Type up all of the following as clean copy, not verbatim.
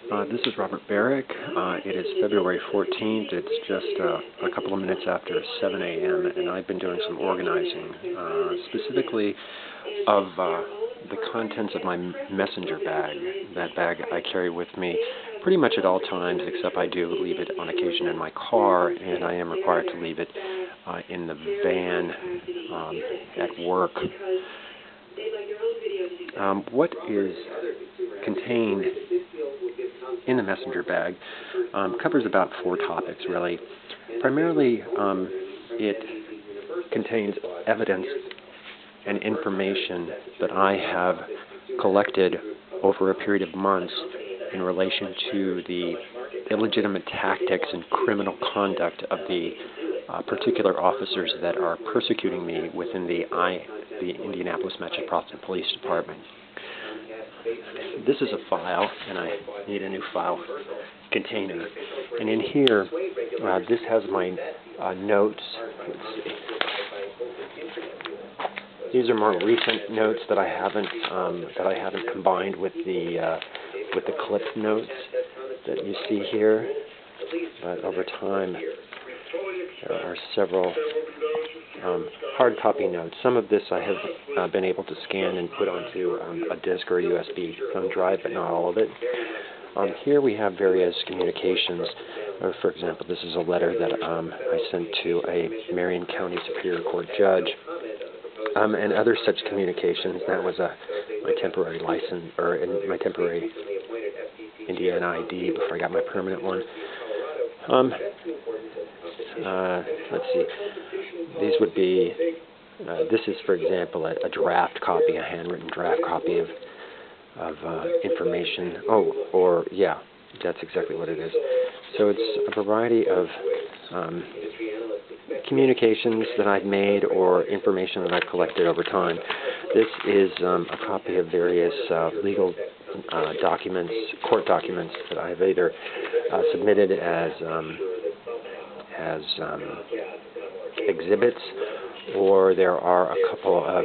This is Robert Barrick. It is February 14th. It's just a couple of minutes after 7 a.m., and I've been doing some organizing, specifically of the contents of my messenger bag. That bag I carry with me pretty much at all times, except I do leave it on occasion in my car, and I am required to leave it in the van at work. What is contained in the messenger bag covers about 4 topics, really. Primarily, it contains evidence and information that I have collected over a period of months in relation to the illegitimate tactics and criminal conduct of the particular officers that are persecuting me within the Indianapolis Metropolitan Police Department. This is a file, and I need a new file container. And in here, this has my notes. Let's see. These are more recent notes that I haven't combined with the clip notes that you see here. But over time, there are several hard copy notes. Some of this I have been able to scan and put onto a disk or a USB thumb drive, but not all of it. Here we have various communications. For example, this is a letter that I sent to a Marion County Superior Court judge, and other such communications. That was my temporary license, or my temporary Indiana ID before I got my permanent one. Let's see. These would be, this is, for example, a draft copy, a handwritten draft copy of information. Yeah, that's exactly what it is. So it's a variety of communications that I've made or information that I've collected over time. This is a copy of various legal documents, court documents that I've either submitted as exhibits, or there are a couple of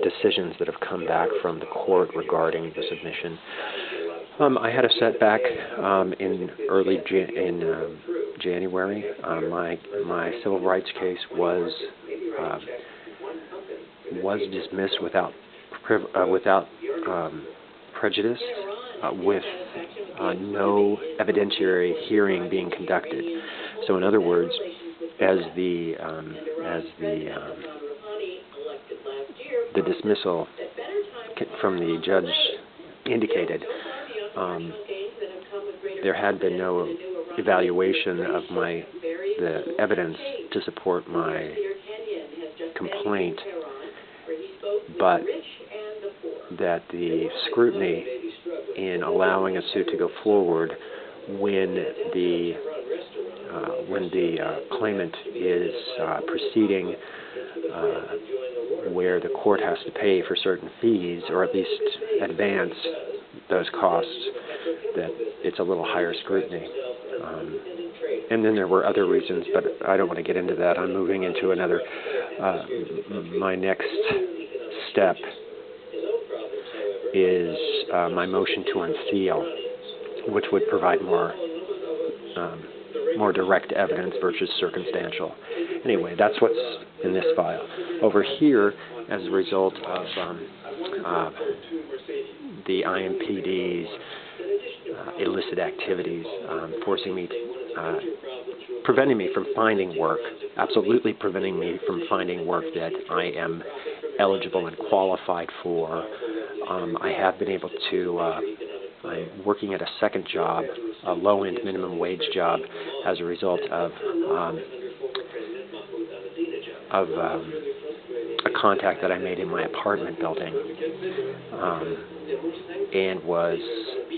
decisions that have come back from the court regarding the submission. I had a setback in early January. My civil rights case was dismissed without prejudice, with no evidentiary hearing being conducted. So, in other words, as the dismissal from the judge indicated, there had been no evaluation of the evidence to support my complaint, but that the scrutiny in allowing a suit to go forward when the claimant is proceeding where the court has to pay for certain fees, or at least advance those costs, that it's a little higher scrutiny. And then there were other reasons, but I don't want to get into that. I'm moving into another. My next step is my motion to unseal, which would provide more direct evidence versus circumstantial. Anyway, that's what's in this file. Over here, as a result of the IMPD's illicit activities, preventing me from finding work, absolutely preventing me from finding work that I am eligible and qualified for. I have been able to, I'm working at a second job, a low-end minimum wage job, as a result of a contact that I made in my apartment building, and was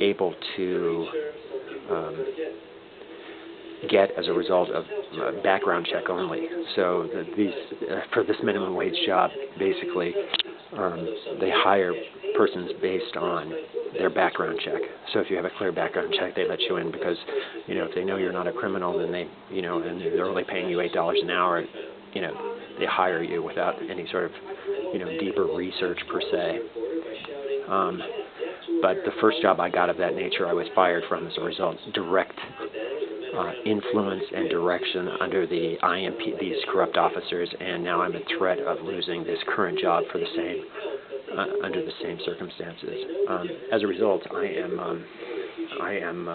able to get as a result of background check only. So for this minimum wage job, basically, they hire persons based on their background check. So if you have a clear background check, they let you in because, if they know you're not a criminal, then they, and they're only paying you $8 an hour, they hire you without any sort of, deeper research per se. But the first job I got of that nature, I was fired from as a result. Direct influence and direction under the these corrupt officers, and now I'm at threat of losing this current job for the same under the same circumstances. As a result, I am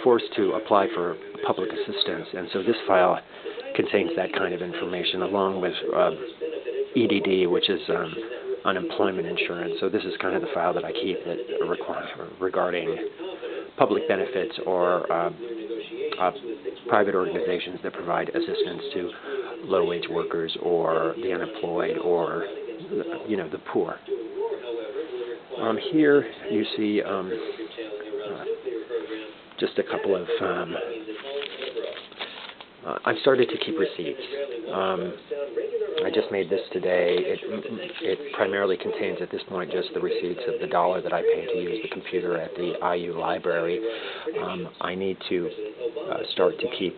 forced to apply for public assistance, and so this file contains that kind of information along with EDD, which is unemployment insurance. So this is kind of the file that I keep that regarding public benefits or private organizations that provide assistance to low-wage workers or the unemployed or the poor. Here you see just a couple of I've started to keep receipts. I just made this today. It primarily contains at this point just the receipts of the $1 that I paid to use the computer at the IU library. I need to start to keep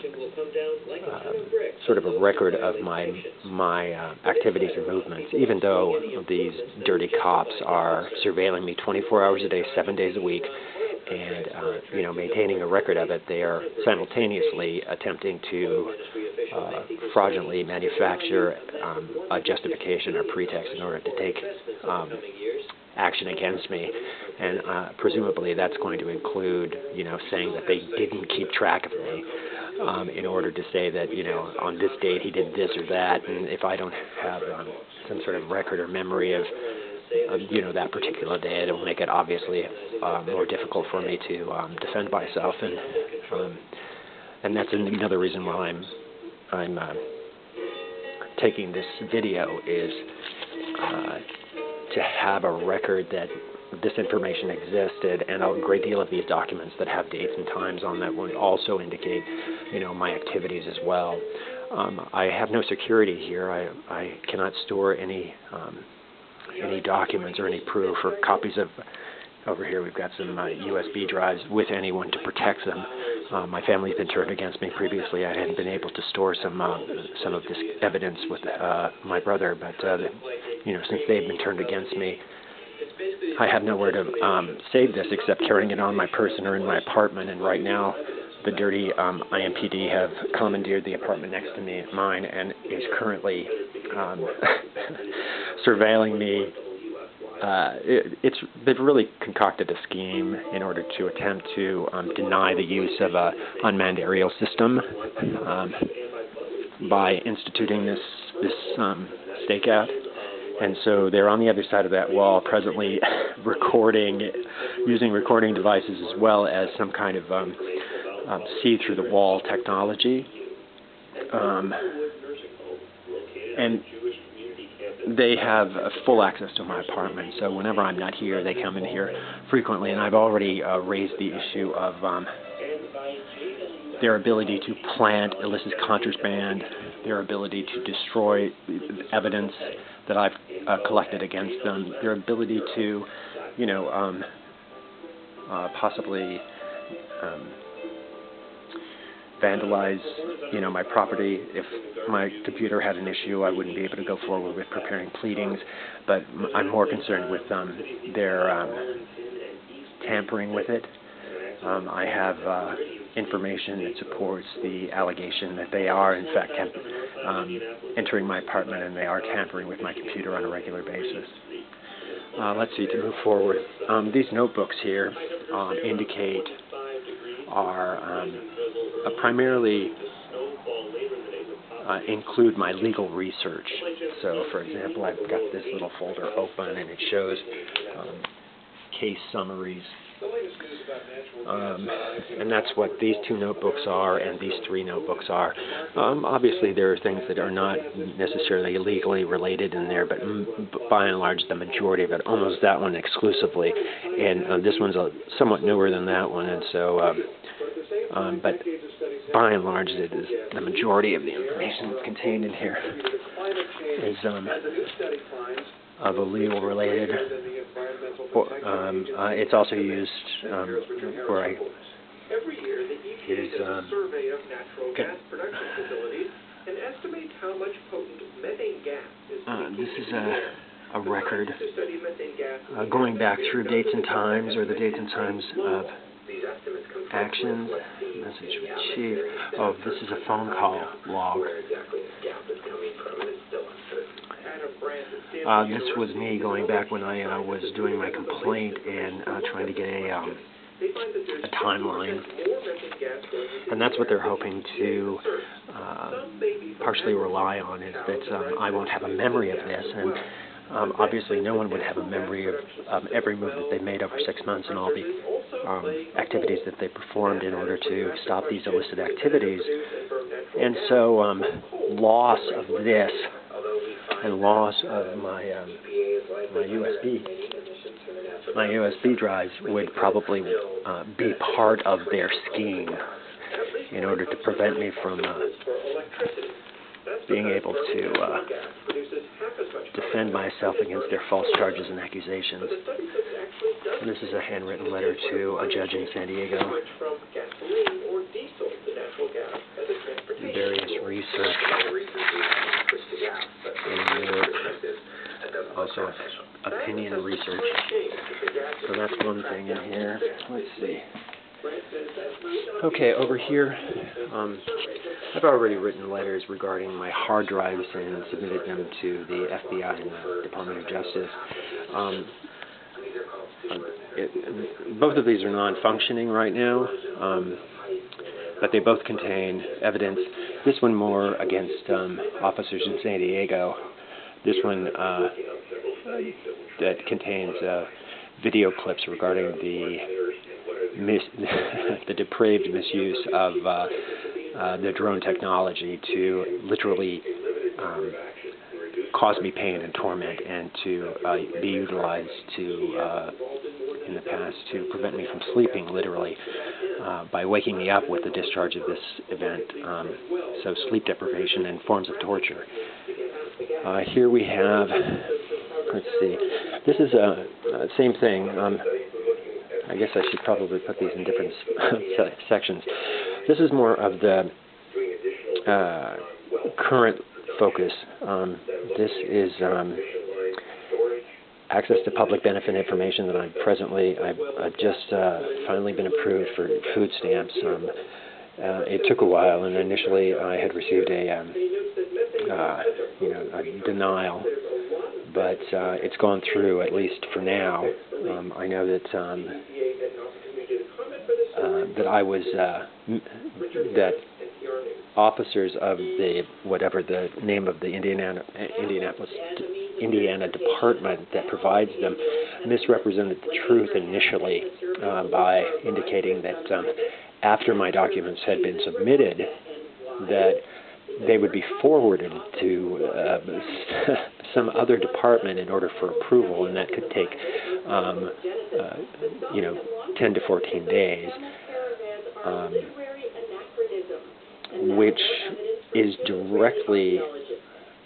sort of a record of my activities and movements, even though these dirty cops are surveilling me 24 hours a day, 7 days a week. And maintaining a record of it, they are simultaneously attempting to fraudulently manufacture a justification or pretext in order to take action against me. And presumably that's going to include, saying that they didn't keep track of me in order to say that, on this date he did this or that. And if I don't have some sort of record or memory of that particular day, it'll make it obviously more difficult for me to defend myself, and that's another reason why I'm taking this video, is to have a record that this information existed, and a great deal of these documents that have dates and times on that would also indicate, my activities as well. I have no security here. I cannot store any documents or any proof or copies of. Over here we've got some USB drives with anyone to protect them. My family's been turned against me previously. I hadn't been able to store some of this evidence with my brother, but since they've been turned against me, I have nowhere to save this except carrying it on my person or in my apartment. And right now, the dirty IMPD have commandeered the apartment next to me, mine, and is currently surveilling me. They've really concocted a scheme in order to attempt to deny the use of a unmanned aerial system by instituting this stakeout. And so they're on the other side of that wall, presently using recording devices as well as some kind of see-through-the-wall technology. And they have full access to my apartment, so whenever I'm not here, they come in here frequently, and I've already raised the issue of their ability to plant illicit contraband, their ability to destroy evidence that I've collected against them, their ability to, possibly vandalize, my property. If my computer had an issue, I wouldn't be able to go forward with preparing pleadings, but I'm more concerned with their tampering with it. I have information that supports the allegation that they are, in fact, entering my apartment and they are tampering with my computer on a regular basis. Let's see, to move forward. These notebooks here are primarily include my legal research. So, for example, I've got this little folder open, and it shows case summaries. And that's what these 2 notebooks are, and these 3 notebooks are. Obviously, there are things that are not necessarily legally related in there, but by and large, the majority of it, almost that one exclusively. And this one's somewhat newer than that one, and so, but by and large, it is the majority of the information that's contained in here is of a legal related. It's also used where I use survey of natural gas production facilities and estimate how much potent methane gas is this is a record going back through dates and times, or the dates and times of actions. Message with chief. Oh, this is a phone call log. This was me going back when I was doing my complaint and trying to get a timeline. And that's what they're hoping to partially rely on, is that I won't have a memory of this. And obviously no one would have a memory of every move that they made over 6 months and all the activities that they performed in order to stop these illicit activities. And so loss of this and loss of my USB drives would probably be part of their scheme in order to prevent me from being able to defend myself against their false charges and accusations. And this is a handwritten letter to a judge in San Diego. Various research and also opinion research. So that's one thing in here. Let's see. Okay, over here, I've already written letters regarding my hard drives and submitted them to the FBI and the Department of Justice. Both of these are non-functioning right now, but they both contain evidence. This one more against officers in San Diego. This one that contains video clips regarding the depraved misuse of the drone technology to literally cause me pain and torment, and to be utilized to in the past to prevent me from sleeping, literally, by waking me up with the discharge of this event. So sleep deprivation and forms of torture. Here we have, let's see, this is same thing. I guess I should probably put these in different sections. This is more of the current focus. This is access to public benefit information that I've just finally been approved for food stamps. It took a while, and initially I had received a denial, but it's gone through, at least for now. I know that that officers of the whatever the name of the Indiana department that provides them misrepresented the truth initially by indicating that after my documents had been submitted, that they would be forwarded to some other department in order for approval, and that could take 10 to 14 days, which is directly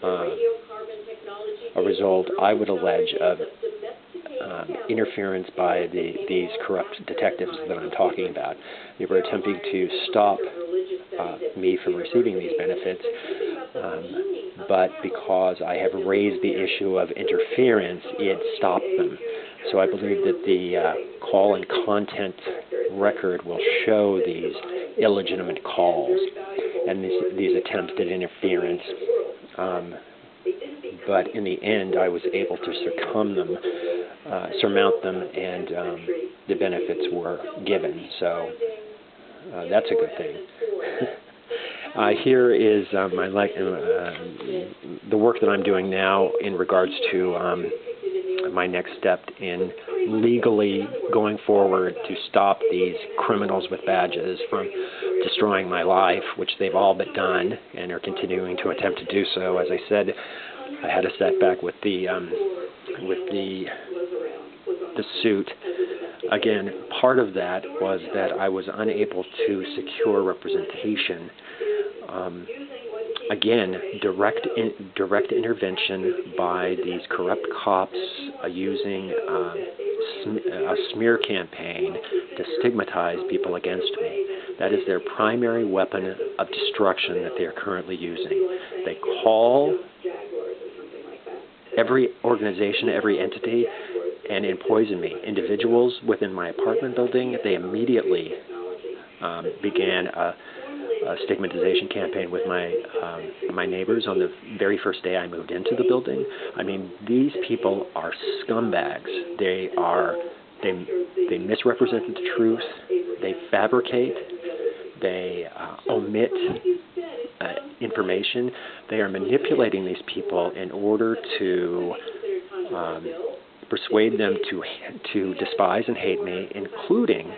a result, I would allege, of interference by these corrupt detectives that I'm talking about. They were attempting to stop me from receiving these benefits, but because I have raised the issue of interference, it stopped them. So I believe that the call and content record will show these illegitimate calls and these attempts at interference. But in the end, I was able to surmount them, and the benefits were given. So that's a good thing. Here is the work that I'm doing now in regards to my next step in legally going forward to stop these criminals with badges from destroying my life, which they've all but done and are continuing to attempt to do so. As I said, I had a setback with the suit. Again, part of that was that I was unable to secure representation. Again, direct intervention by these corrupt cops using a smear campaign to stigmatize people against me. That is their primary weapon of destruction that they are currently using. They call every organization, every entity, and it poisoned me. Individuals within my apartment building, they immediately began a stigmatization campaign with my neighbors on the very first day I moved into the building. I mean, these people are scumbags. They misrepresent the truth. They fabricate. They omit information. They are manipulating these people in order to persuade them to despise and hate me, including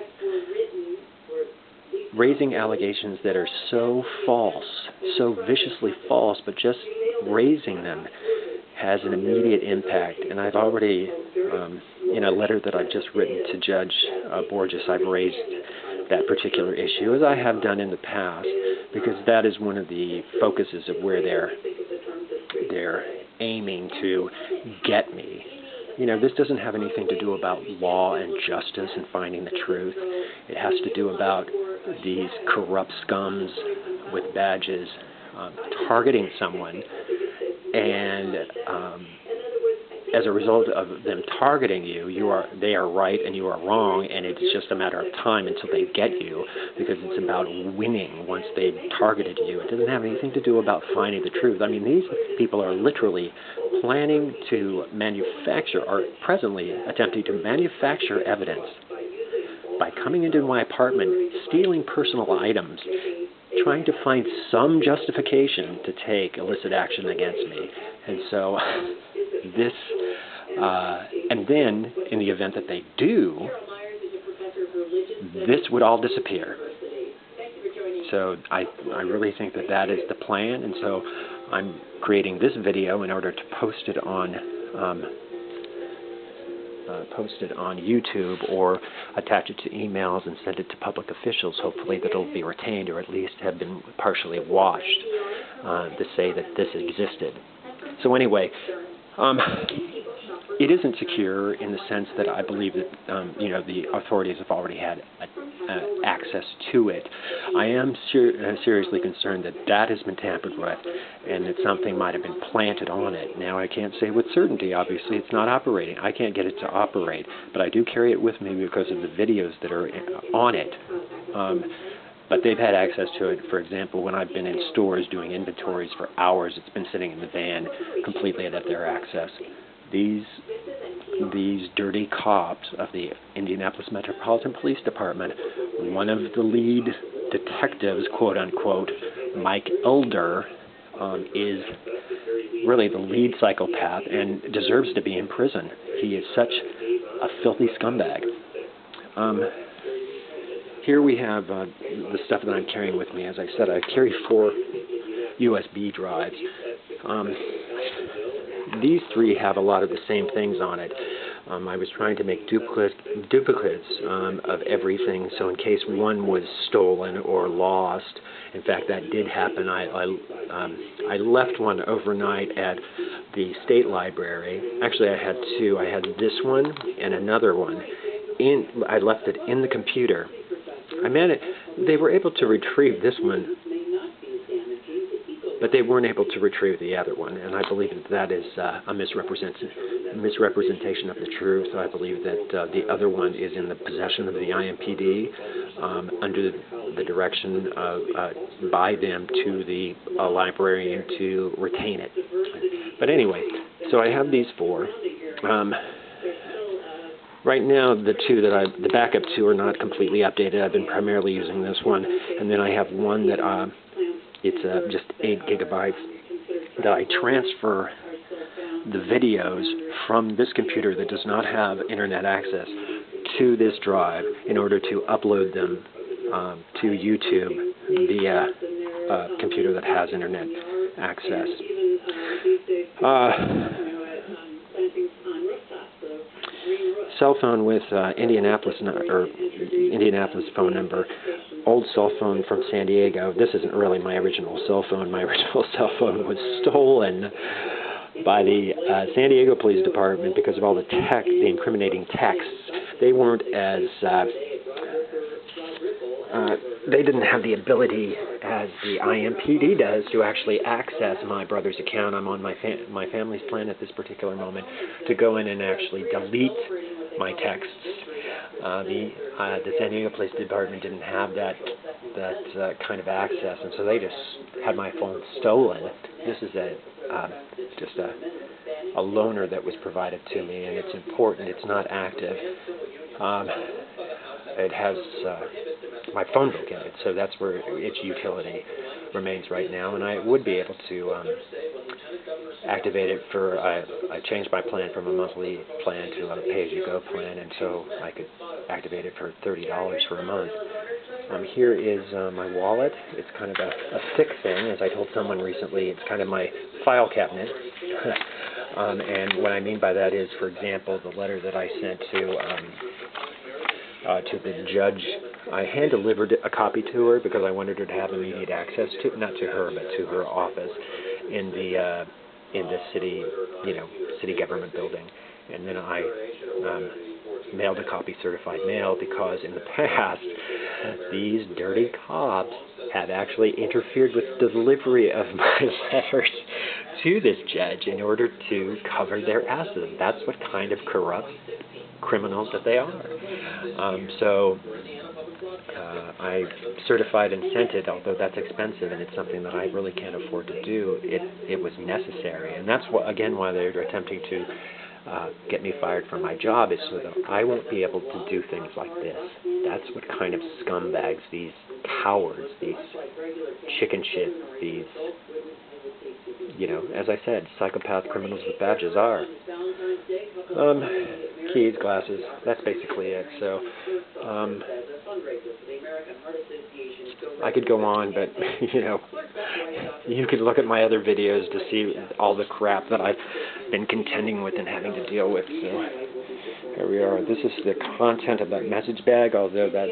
raising allegations that are so false, so viciously false, but just raising them has an immediate impact. And I've already, in a letter that I've just written to Judge Borges, I've raised that particular issue, as I have done in the past, because that is one of the focuses of where they're aiming to get me. You know, this doesn't have anything to do about law and justice and finding the truth. It has to do about these corrupt scums with badges targeting someone, and as a result of them targeting you, they are right and you are wrong, and it's just a matter of time until they get you, because it's about winning once they've targeted you. It doesn't have anything to do about finding the truth. I mean, these people are literally planning to manufacture, or presently attempting to manufacture evidence by coming into my apartment, stealing personal items, trying to find some justification to take illicit action against me. And so this, and then in the event that they do, this would all disappear. So I really think that is the plan, and so I'm creating this video in order to post it on YouTube, or attach it to emails and send it to public officials, hopefully that it'll be retained, or at least have been partially washed, to say that this existed. So anyway, it isn't secure in the sense that I believe that the authorities have already had access to it. I am seriously concerned that has been tampered with, and that something might have been planted on it. Now, I can't say with certainty, obviously, it's not operating. I can't get it to operate, but I do carry it with me because of the videos that are on it. But they've had access to it. For example, when I've been in stores doing inventories for hours, it's been sitting in the van completely at their access. These dirty cops of the Indianapolis Metropolitan Police Department, one of the lead detectives, quote unquote, Mike Elder, is really the lead psychopath and deserves to be in prison. He is such a filthy scumbag. Here we have the stuff that I'm carrying with me. As I said, I carry 4 USB drives. These 3 have a lot of the same things on it. I was trying to make duplicates of everything, so in case one was stolen or lost, in fact that did happen. I left one overnight at the State Library. Actually, I had 2. I had this one and another one. I left it in the computer. They were able to retrieve this one, but they weren't able to retrieve the other one, and I believe that is a misrepresentation of the truth. I believe that the other one is in the possession of the IMPD under the direction by them to the librarian to retain it. But anyway, so I have these 4. Right now, the backup 2 are not completely updated. I've been primarily using this one, and then I have one that it's just 8 gigabytes that I transfer the videos from this computer that does not have internet access to this drive in order to upload them to YouTube via a computer that has internet access. Cell phone with Indianapolis phone number. Old cell phone from San Diego. This isn't really my original cell phone. My original cell phone was stolen by the San Diego Police Department because of all the incriminating texts. They weren't as they didn't have the ability as the IMPD does, to actually access my brother's account. I'm on my family's plan at this particular moment to go in and actually delete my texts. The San Diego Police Department didn't have that kind of access, and so they just had my phone stolen. This is just a loaner that was provided to me, and it's important. It's not active. It has my phone book in it, so that's where its utility remains right now, and I would be able to activate it for, I changed my plan from a monthly plan to a pay-as-you-go plan, and so I could activate it for $30 for a month. Here is my wallet. It's kind of a thick thing, as I told someone recently. It's kind of my file cabinet. And what I mean by that is, for example, the letter that I sent to the judge. I hand-delivered a copy to her because I wanted her to have immediate access to, not to her, but to her office in the city, city government building. And then I mailed a copy certified mail because in the past these dirty cops have actually interfered with the delivery of my letters to this judge in order to cover their asses. That's what kind of corrupt criminals that they are. So I certified and sent it, although that's expensive and it's something that I really can't afford to do. It was necessary, and that's again why they're attempting to get me fired from my job, is so that I won't be able to do things like this. That's what kind of scumbags, these cowards, these chicken shit, these, as I said, psychopath criminals with badges are. Keys, glasses, that's basically it. So I could go on, but you could look at my other videos to see all the crap that I've been contending with and having to deal with. So here we are. This is the content of that message bag, although that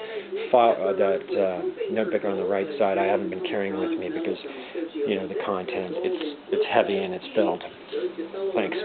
notebook on the right side I haven't been carrying with me because, the content, it's heavy and it's filled. Thanks.